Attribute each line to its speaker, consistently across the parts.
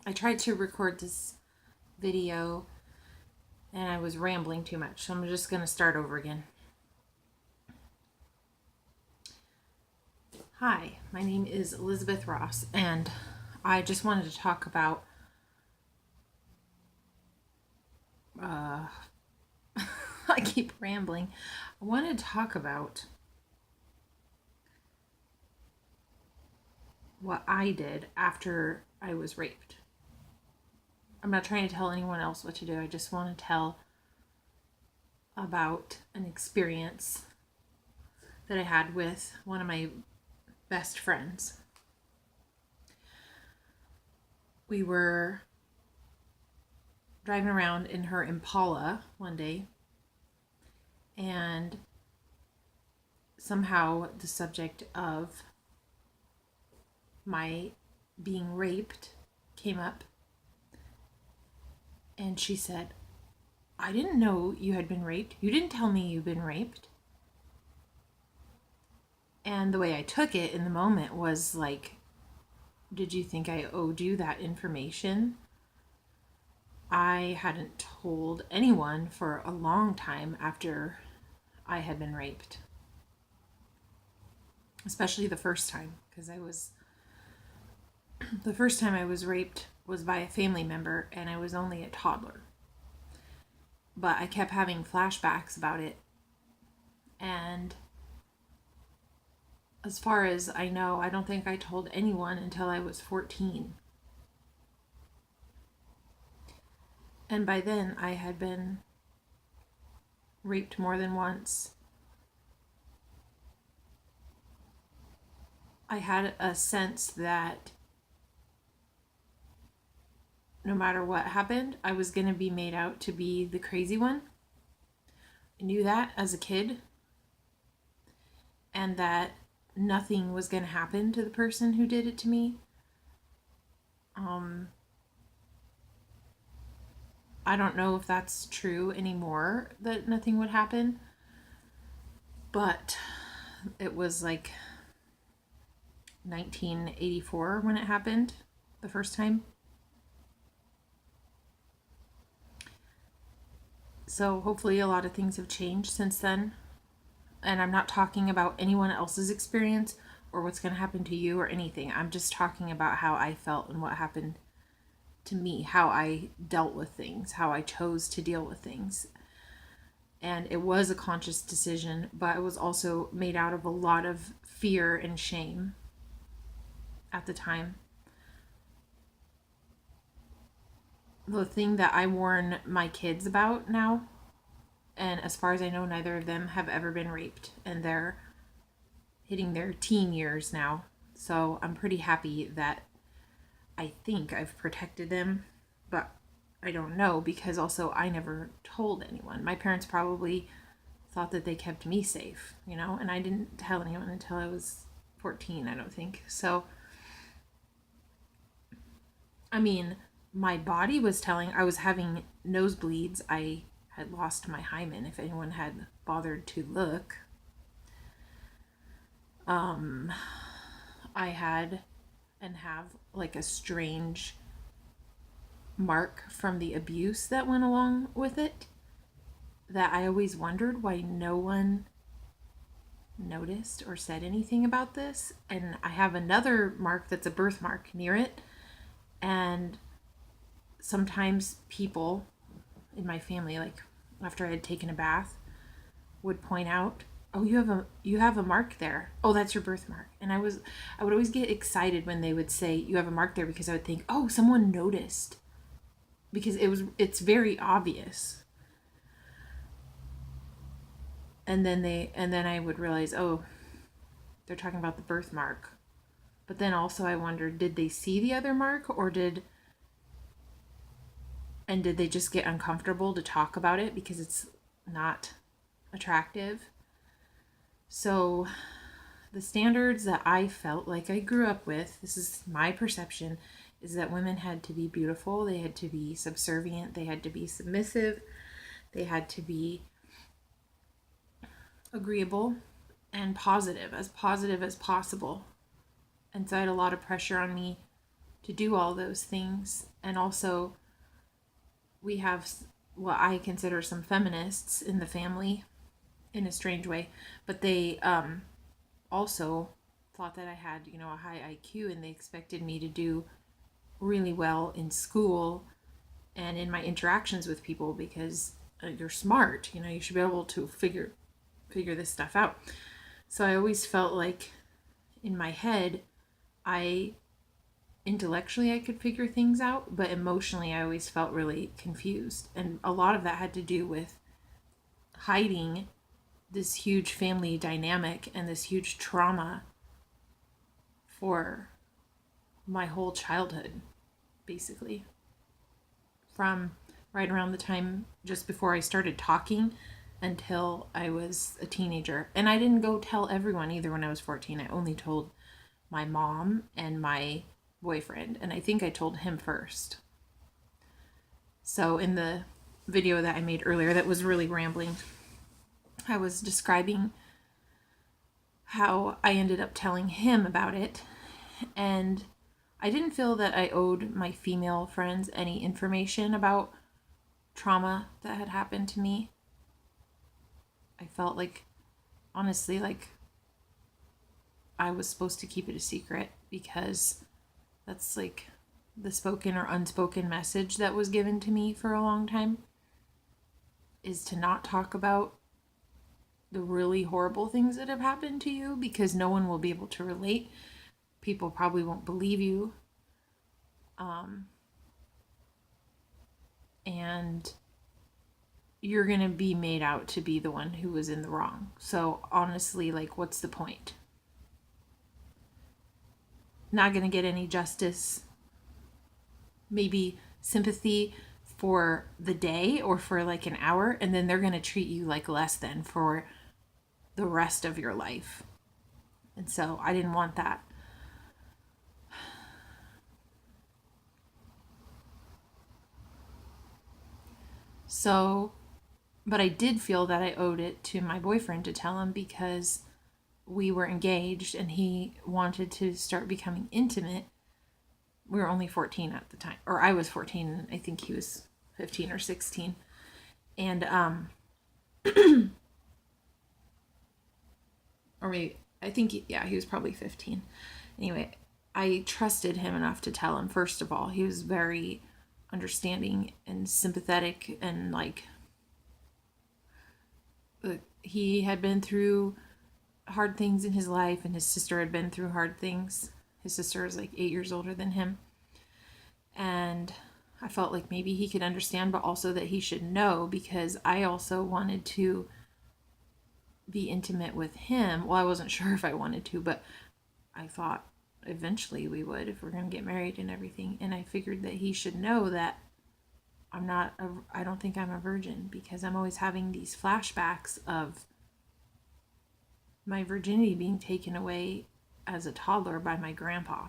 Speaker 1: I tried to record this video and I was rambling too much, so I'm just going to start over again. Hi, my name is Elizabeth Ross, and I just wanted to talk about I keep rambling. I wanted to talk about what I did after I was raped. I'm not trying to tell anyone else what to do. I just want to tell about an experience that I had with one of my best friends. We were driving around in her Impala one day, and somehow the subject of my being raped came up, and she said, "I didn't know you had been raped. You didn't tell me you'd been raped." And the way I took it in the moment was like, did you think I owed you that information? I hadn't told anyone for a long time after I had been raped, especially the first time, because the first time I was raped was by a family member and I was only a toddler. But I kept having flashbacks about it, and as far as I know, I don't think I told anyone until I was 14. And by then, I had been raped more than once. I had a sense that no matter what happened, I was going to be made out to be the crazy one. I knew that as a kid, and that nothing was going to happen to the person who did it to me. I don't know if that's true anymore, that nothing would happen, but it was like 1984 when it happened the first time. So hopefully a lot of things have changed since then. And I'm not talking about anyone else's experience or what's going to happen to you or anything. I'm just talking about how I felt and what happened to me, how I dealt with things, how I chose to deal with things. And it was a conscious decision, but it was also made out of a lot of fear and shame at the time. The thing that I warn my kids about now, and as far as I know, neither of them have ever been raped, and they're hitting their teen years now. So I'm pretty happy that I think I've protected them, but I don't know, because also I never told anyone. My parents probably thought that they kept me safe, and I didn't tell anyone until I was 14, I don't think. So, I mean, my body was telling, I was having nosebleeds. I had lost my hymen, if anyone had bothered to look. I had and have like a strange mark from the abuse that went along with it, that I always wondered why no one noticed or said anything about this. And I have another mark that's a birthmark near it. And sometimes people in my family, like after I had taken a bath, would point out, "Oh, you have a mark there. Oh, that's your birthmark." And I would always get excited when they would say you have a mark there, because I would think, "Oh, someone noticed." Because it's very obvious. And then I would realize, "Oh, they're talking about the birthmark." But then also I wondered, did they see the other mark, or did they just get uncomfortable to talk about it because it's not attractive? So the standards that I felt like I grew up with, this is my perception, is that women had to be beautiful, they had to be subservient, they had to be submissive, they had to be agreeable and positive as possible. And so I had a lot of pressure on me to do all those things. And also, we have what I consider some feminists in the family in a strange way, but they also thought that I had, a high IQ, and they expected me to do really well in school and in my interactions with people because you're smart, you should be able to figure this stuff out. So I always felt like in my head, intellectually I could figure things out, but emotionally I always felt really confused. And a lot of that had to do with hiding this huge family dynamic and this huge trauma for my whole childhood, basically. From right around the time just before I started talking until I was a teenager. And I didn't go tell everyone either when I was 14. I only told my mom and my boyfriend, and I think I told him first. So in the video that I made earlier that was really rambling, I was describing how I ended up telling him about it, and I didn't feel that I owed my female friends any information about trauma that had happened to me. I felt like, honestly, like I was supposed to keep it a secret because that's like the spoken or unspoken message that was given to me for a long time, is to not talk about the really horrible things that have happened to you because no one will be able to relate. People probably won't believe you. And you're going to be made out to be the one who was in the wrong. So honestly, like, what's the point? Not going to get any justice, maybe sympathy for the day or for like an hour, and then they're going to treat you like less than for the rest of your life. And so I didn't want that. So, but I did feel that I owed it to my boyfriend to tell him because we were engaged and he wanted to start becoming intimate. We were only 14 at the time, or I was 14 and I think he was 15 or 16. And or maybe I think he was probably 15. Anyway, I trusted him enough to tell him. First of all, he was very understanding and sympathetic, and like he had been through hard things in his life, and his sister had been through hard things. His sister is like 8 years older than him, and I felt like maybe he could understand, but also that he should know, because I also wanted to be intimate with him. Well, I wasn't sure if I wanted to, but I thought eventually we would if we're going to get married and everything. And I figured that he should know that I don't think I'm a virgin, because I'm always having these flashbacks of my virginity being taken away as a toddler by my grandpa.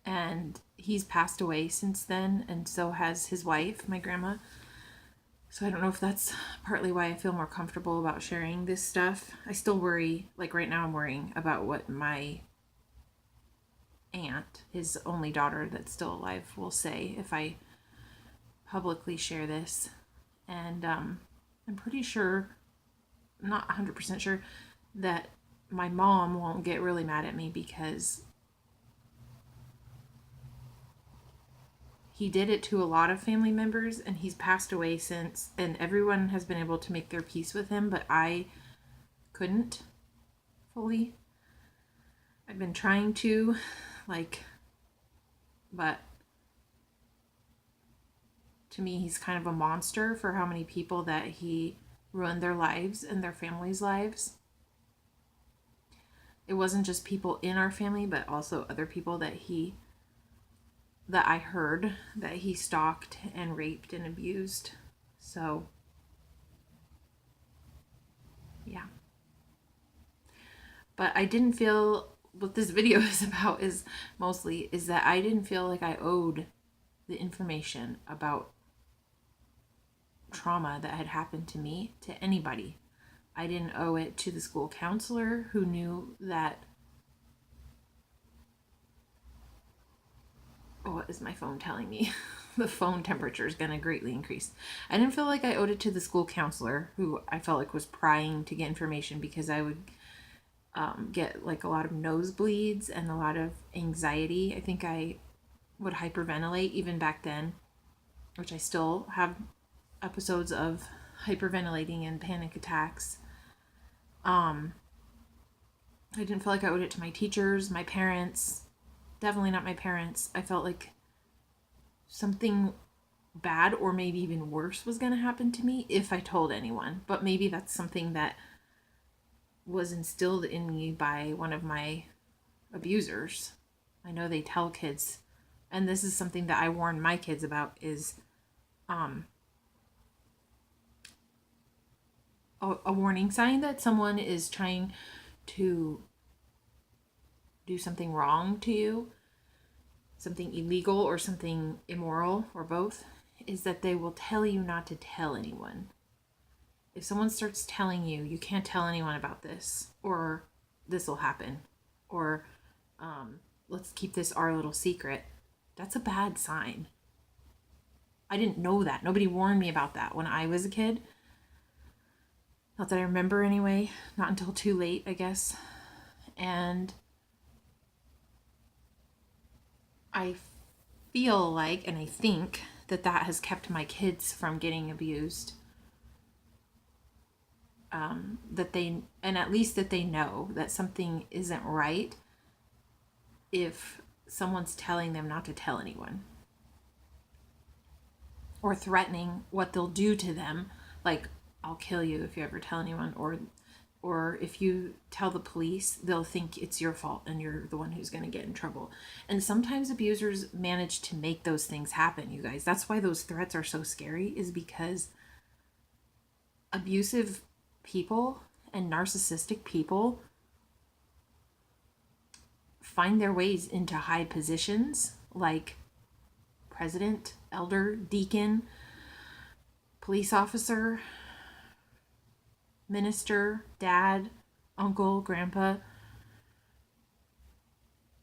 Speaker 1: And he's passed away since then, and so has his wife, my grandma. So I don't know if that's partly why I feel more comfortable about sharing this stuff. I still worry, like right now I'm worrying about what my aunt, his only daughter that's still alive, will say if I publicly share this. And I'm pretty sure, not 100% sure, that my mom won't get really mad at me, because he did it to a lot of family members and he's passed away since, and everyone has been able to make their peace with him, but I couldn't fully. I've been trying to, but to me, he's kind of a monster for how many people that he ruined their lives and their families' lives. It wasn't just people in our family, but also other people that I heard that he stalked and raped and abused. So, yeah. But I didn't feel, what this video is about is that I didn't feel like I owed the information about trauma that had happened to me to anybody. I didn't owe it to the school counselor who knew that What is my phone telling me? The phone temperature is going to greatly increase. I didn't feel like I owed it to the school counselor, who I felt like was prying to get information, because I would get like a lot of nosebleeds and a lot of anxiety. I think I would hyperventilate even back then, which I still have episodes of hyperventilating and panic attacks. I didn't feel like I owed it to my teachers, my parents. Definitely not my parents. I felt like something bad or maybe even worse was going to happen to me if I told anyone. But maybe that's something that was instilled in me by one of my abusers. I know they tell kids, and this is something that I warn my kids about, is a warning sign that someone is trying to do something wrong to you, something illegal or something immoral, or both, is that they will tell you not to tell anyone. If someone starts telling you, you can't tell anyone about this, or this will happen, or let's keep this our little secret, that's a bad sign. I didn't know that. Nobody warned me about that when I was a kid. Not that I remember anyway. Not until too late, I guess. And I feel like, and I think that that has kept my kids from getting abused. That they, and at least that they know that something isn't right if someone's telling them not to tell anyone, or threatening what they'll do to them, like, I'll kill you if you ever tell anyone, or if you tell the police, they'll think it's your fault and you're the one who's going to get in trouble. And sometimes abusers manage to make those things happen, you guys. That's why those threats are so scary, is because abusive people and narcissistic people find their ways into high positions, like president, elder, deacon, police officer, minister, dad, uncle, grandpa.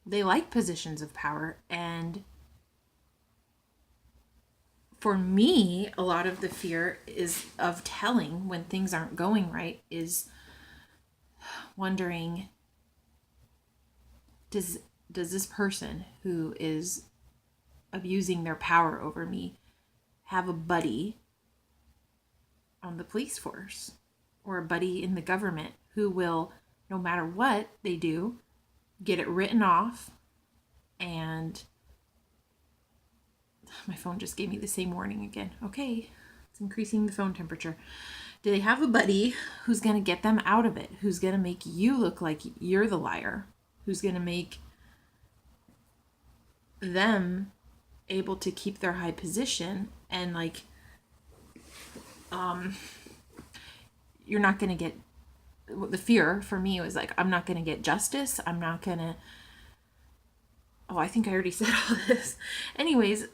Speaker 1: They like positions of power. And for me, a lot of the fear is of telling when things aren't going right, is wondering, does this person who is abusing their power over me have a buddy on the police force, or a buddy in the government, who will, no matter what they do, get it written off? And my phone just gave me the same warning again. Okay, it's increasing the phone temperature. Do they have a buddy who's going to get them out of it? Who's going to make you look like you're the liar? Who's going to make them able to keep their high position, and like, you're not going to get, the fear for me was like, I'm not going to get justice. I'm not going to, oh, I think I already said all this. Anyways,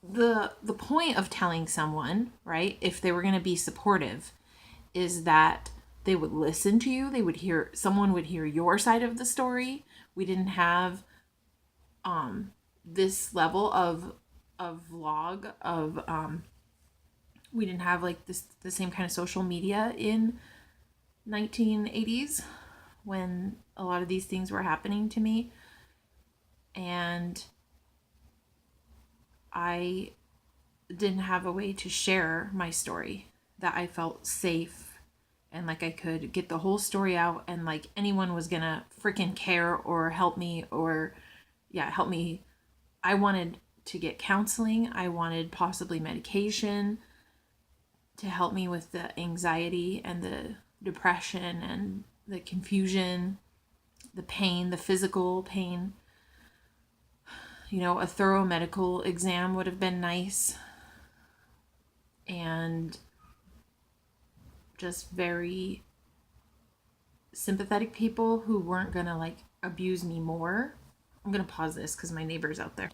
Speaker 1: the point of telling someone, right, if they were going to be supportive, is that they would listen to you. They would hear, someone would hear your side of the story. We didn't have this level of vlog of we didn't have like the same kind of social media in 1980s when a lot of these things were happening to me. And I didn't have a way to share my story that I felt safe and like I could get the whole story out, and like anyone was gonna freaking care or help me, or help me. I wanted to get counseling. I wanted possibly medication to help me with the anxiety and the depression and the confusion, the pain, the physical pain. You know, a thorough medical exam would have been nice. And just very sympathetic people who weren't gonna like abuse me more. I'm gonna pause this because my neighbor's out there.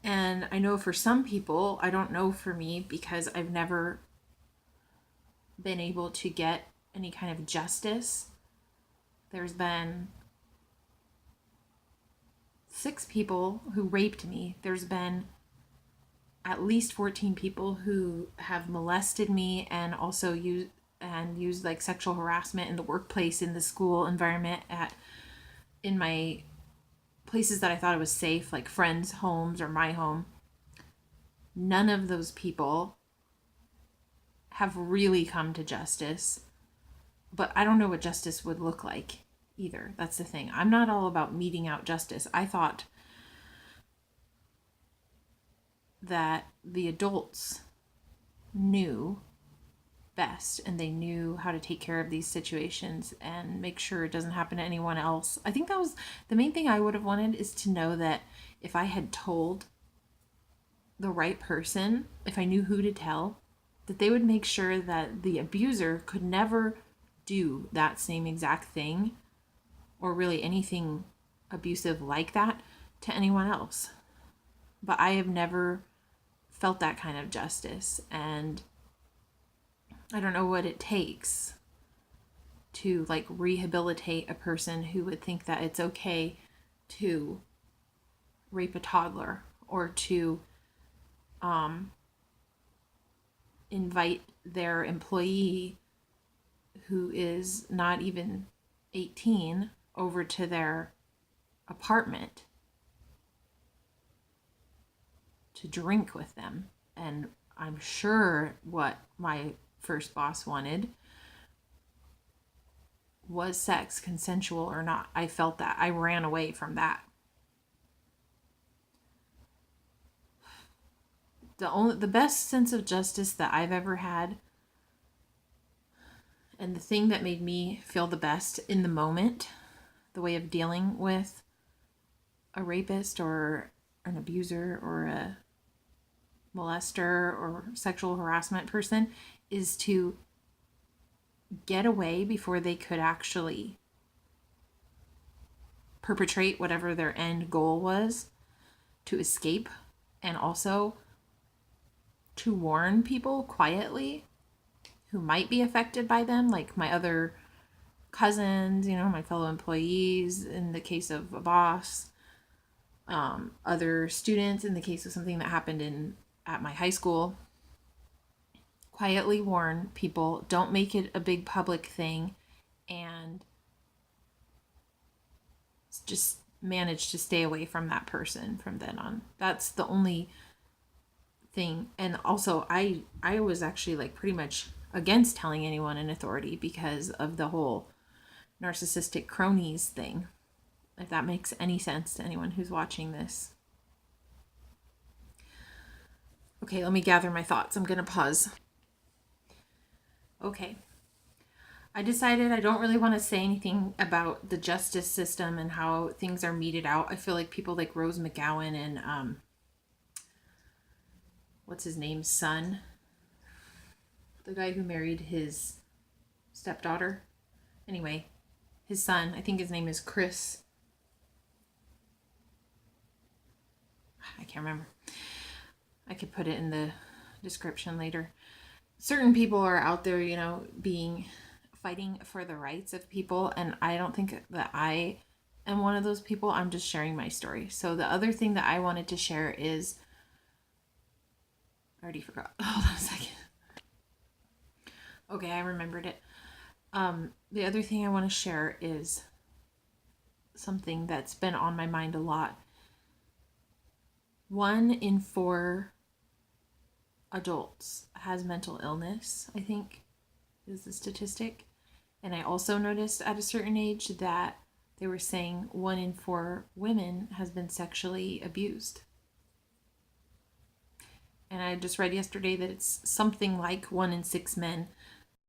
Speaker 1: And I know for some people, I don't know for me, because I've never been able to get any kind of justice. There's been 6 people who raped me. There's been at least 14 people who have molested me and also used like sexual harassment in the workplace, in the school environment, in my places that I thought it was safe, like friends' homes or my home. None of those people have really come to justice, but I don't know what justice would look like either. That's the thing. I'm not all about meting out justice. I thought that the adults knew best and they knew how to take care of these situations and make sure it doesn't happen to anyone else. I think that was the main thing I would have wanted, is to know that if I had told the right person, if I knew who to tell, that they would make sure that the abuser could never do that same exact thing, or really anything abusive like that, to anyone else. But I have never felt that kind of justice, and I don't know what it takes to like rehabilitate a person who would think that it's okay to rape a toddler, or to invite their employee who is not even 18 over to their apartment to drink with them. And I'm sure what my first boss wanted was sex, consensual or not. I felt that. I ran away from that. The best sense of justice that I've ever had, and the thing that made me feel the best in the moment, the way of dealing with a rapist or an abuser or a molester or sexual harassment person, is to get away before they could actually perpetrate whatever their end goal was, to escape, and also to warn people quietly who might be affected by them, like my other cousins, my fellow employees in the case of a boss, other students in the case of something that happened at my high school. Quietly warn people, don't make it a big public thing, and just manage to stay away from that person from then on. That's the only thing. And also I was actually like pretty much against telling anyone in authority because of the whole narcissistic cronies thing, if that makes any sense to anyone who's watching this. Okay, let me gather my thoughts. I'm gonna pause. Okay, I decided I don't really want to say anything about the justice system and how things are meted out. I feel like people like Rose McGowan and what's his name's son, the guy who married his stepdaughter. Anyway, his son, I think his name is Chris. I can't remember. I could put it in the description later. Certain people are out there, fighting for the rights of people, and I don't think that I am one of those people. I'm just sharing my story. So the other thing that I wanted to share is, I already forgot. Hold on a second. Okay, I remembered it. The other thing I want to share is something that's been on my mind a lot. 1 in 4 adults has mental illness, I think, is the statistic. And I also noticed at a certain age that they were saying 1 in 4 women has been sexually abused. And I just read yesterday that it's something like 1 in 6 men.